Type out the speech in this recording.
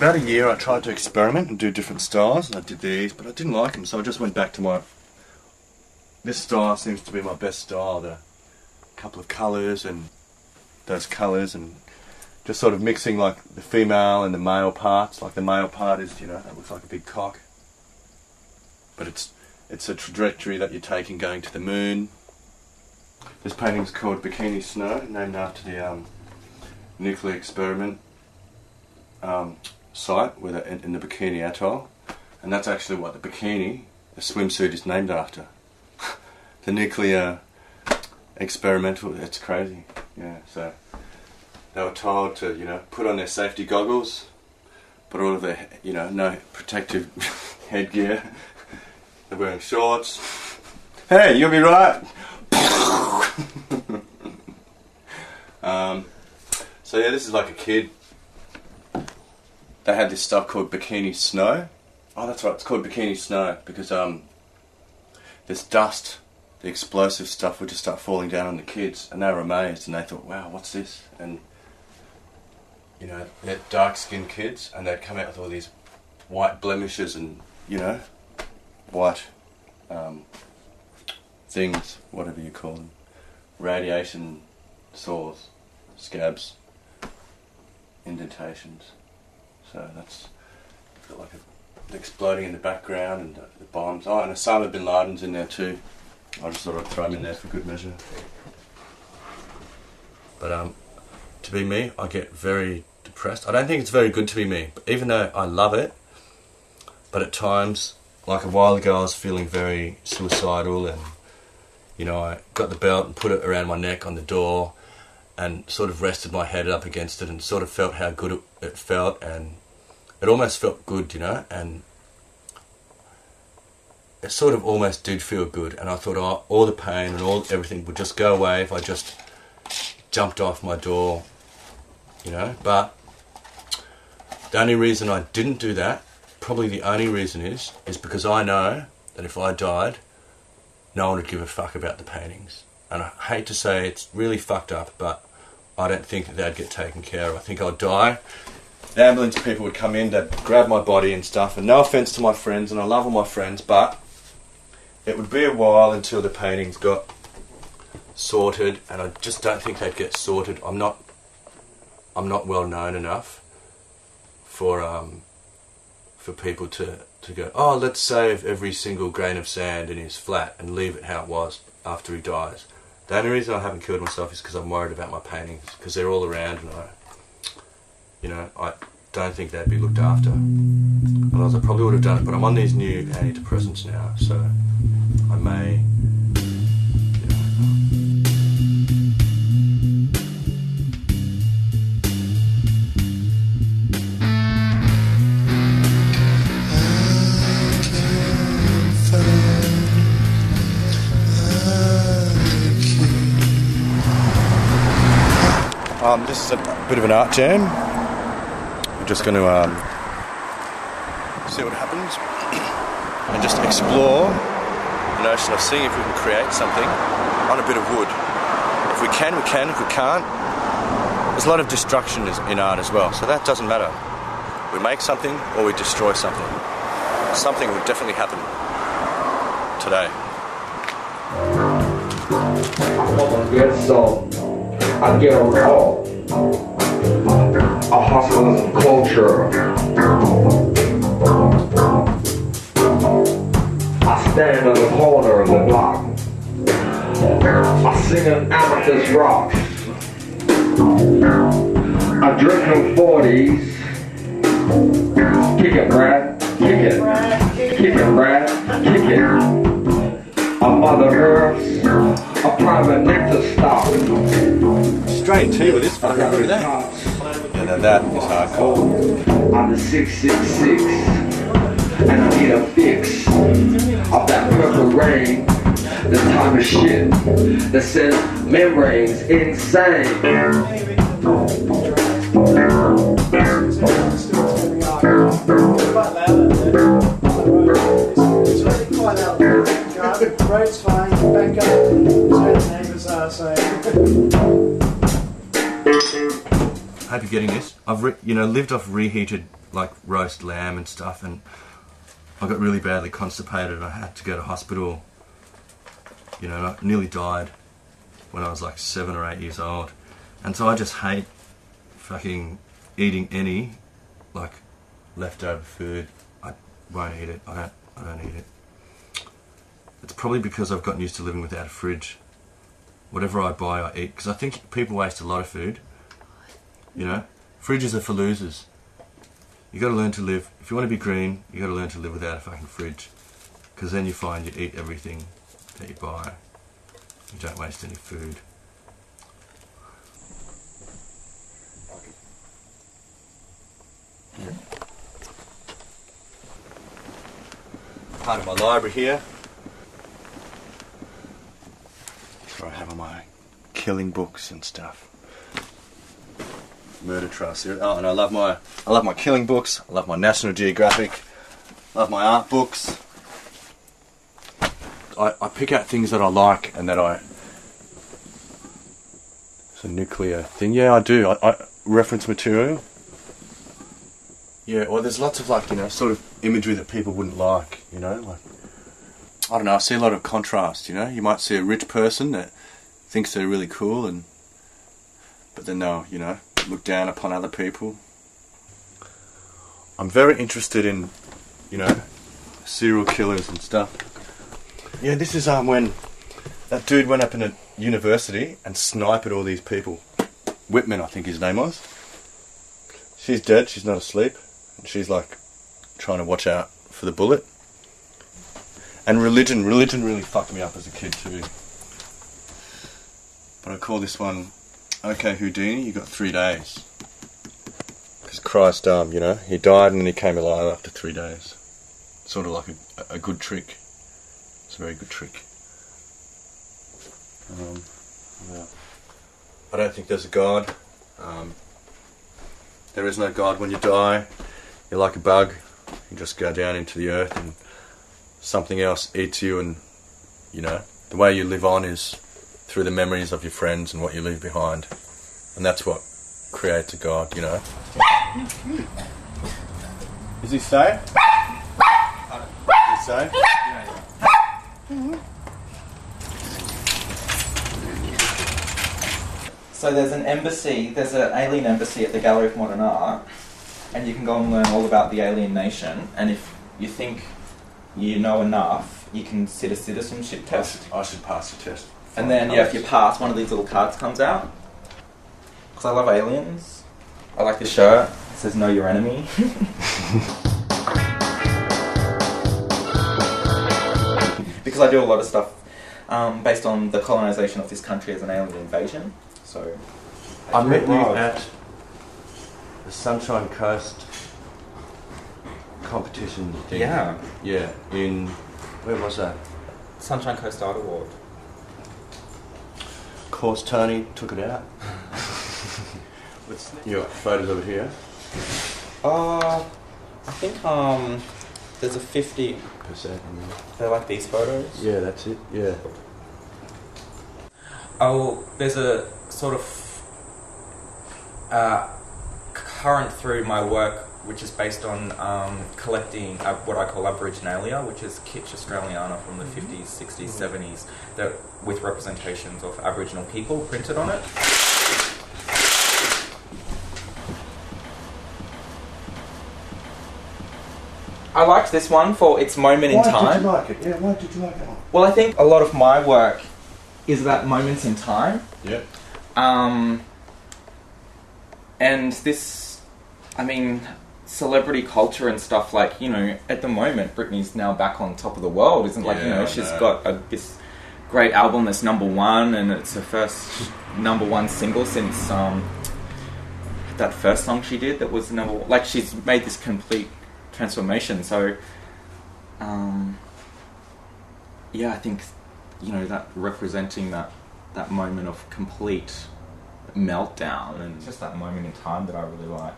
about a year I tried to experiment and do different styles, and I did these, but I didn't like them, so I just went back to this style seems to be my best style, the couple of colours and those colours, and just sort of mixing like the female and the male parts. Like the male part is, you know, that looks like a big cock, but it's a trajectory that you're taking going to the moon. This painting's called Bikini Snow, named after the nuclear experiment site in the Bikini Atoll, and that's actually what the bikini, the swimsuit, is named after. The nuclear experimental, it's crazy. Yeah, so they were told to, you know, put on their safety goggles, put all of their, you know, no protective headgear. They're wearing shorts. Hey, you'll be right. So yeah, this is like a kid. They had this stuff called Bikini Snow. Oh, that's right, it's called Bikini Snow because this dust, the explosive stuff, would just start falling down on the kids, and they were amazed, and they thought, wow, what's this? And you know, they're dark-skinned kids, and they'd come out with all these white blemishes and, you know, white things, whatever you call them, radiation sores, scabs, indentations. So that's got like the exploding in the background and the bombs. Oh, and Osama bin Laden's in there too. I just thought I'd throw him in there for good measure. But to be me, I get very depressed. I don't think it's very good to be me, even though I love it. But at times, like a while ago, I was feeling very suicidal, and you know, I got the belt and put it around my neck on the door, and sort of rested my head up against it, and sort of felt how good it felt, and it almost felt good, you know, and it sort of almost did feel good, and I thought, oh, all the pain and everything would just go away if I just jumped off my door, you know. But the only reason I didn't do that, probably the only reason is because I know that if I died, no one would give a fuck about the paintings. And I hate to say it's really fucked up, but I don't think that they'd get taken care of. I think I'd die. The ambulance people would come in, they'd grab my body and stuff, and no offence to my friends, and I love all my friends, but it would be a while until the paintings got sorted, and I just don't think they'd get sorted. I'm not well known enough for people to go, oh, let's save every single grain of sand in his flat and leave it how it was after he dies. The only reason I haven't killed myself is because I'm worried about my paintings, because they're all around, and I don't think they'd be looked after. Otherwise I probably would have done it, but I'm on these new antidepressants now, so I may, this is a bit of an art jam. We're just going to see what happens and just explore the notion of seeing if we can create something on a bit of wood. If we can, we can. If we can't, there's a lot of destruction in art as well, so that doesn't matter. We make something or we destroy something. Something will definitely happen today. So I get a call. A hustler's culture. I stand on the corner of the block. I sing an amethyst rock. I drink them 40s. Kick it, Brad. Kick it. Kick it, Brad. Kick it. A Mother Earth. A private nectar stock. Straight tea with this fucker. Look at that. Yeah, now that is hardcore. I'm the 666, and I need a fix of that purple rain. The time of shit that sends membranes insane. It's really quite out there. The road's fine, back up, is where the neighbours are, so... I hope you're getting this. I've lived off reheated like roast lamb and stuff, and I got really badly constipated and I had to go to hospital. You know, and I nearly died when I was like 7 or 8 years old. And so I just hate fucking eating any like leftover food. I won't eat it. I don't eat it. It's probably because I've gotten used to living without a fridge. Whatever I buy, I eat. Because I think people waste a lot of food. You know? Fridges are for losers. You got to learn to live. If you want to be green, you got to learn to live without a fucking fridge. Because then you find you eat everything that you buy. You don't waste any food. Yeah. Part of my library here. That's where I have all my killing books and stuff. Murder trial series. Oh, and I love my killing books. I love my National Geographic. I love my art books. I pick out things that I like and that it's a nuclear thing. Yeah, I do. I reference material. Yeah, well, there's lots of like, you know, sort of imagery that people wouldn't like, you know, like, I don't know, I see a lot of contrast, you know. You might see a rich person that thinks they're really cool, but then they'll, you know, look down upon other people. I'm very interested in, you know, serial killers and stuff. Yeah, this is when that dude went up in a university and sniped all these people. Whitman, I think his name was. She's dead, she's not asleep. And she's like trying to watch out for the bullet. And religion really fucked me up as a kid too. But I call this one, okay Houdini, you got 3 days. Because Christ, you know, he died and then he came alive after 3 days. Sort of like a good trick. It's a very good trick. Yeah. I don't think there's a God. There is no God when you die. You're like a bug. You just go down into the earth and something else eats you, and, you know, the way you live on is through the memories of your friends and what you leave behind. And that's what creates a God, you know. Is he safe? Is he safe? So there's an alien embassy at the Gallery of Modern Art, and you can go and learn all about the alien nation, and if you think you know enough, you can sit a citizenship test. I should pass the test. And then, yeah, if you pass, one of these little cards comes out. Because I love aliens. I like this shirt. It says, know your enemy. Because I do a lot of stuff based on the colonisation of this country as an alien invasion. So I met you at the Sunshine Coast competition thing. Yeah. Yeah, in... where was that? Sunshine Coast Art Award. Of course, Tony took it out. Your photos over here. I think there's a 50%. They're like these photos. Yeah, that's it. Yeah. Oh, there's a sort of current through my work, which is based on collecting what I call Aboriginalia, which is kitsch Australiana from the 50s, 60s, 70s, that with representations of Aboriginal people printed on it. I liked this one for its moment in time. Why did you like it? Yeah, why did you like it? Well, I think a lot of my work is about moments in time. Yeah. And this, I mean, celebrity culture and stuff, like, you know, at the moment, Britney's now back on top of the world, isn't like, you know, she's got this great album that's #1, and it's her first #1 single since that first song she did that was #1. Like, she's made this complete transformation. So, yeah, I think, you know, that representing that moment of complete meltdown, and just that moment in time that I really like.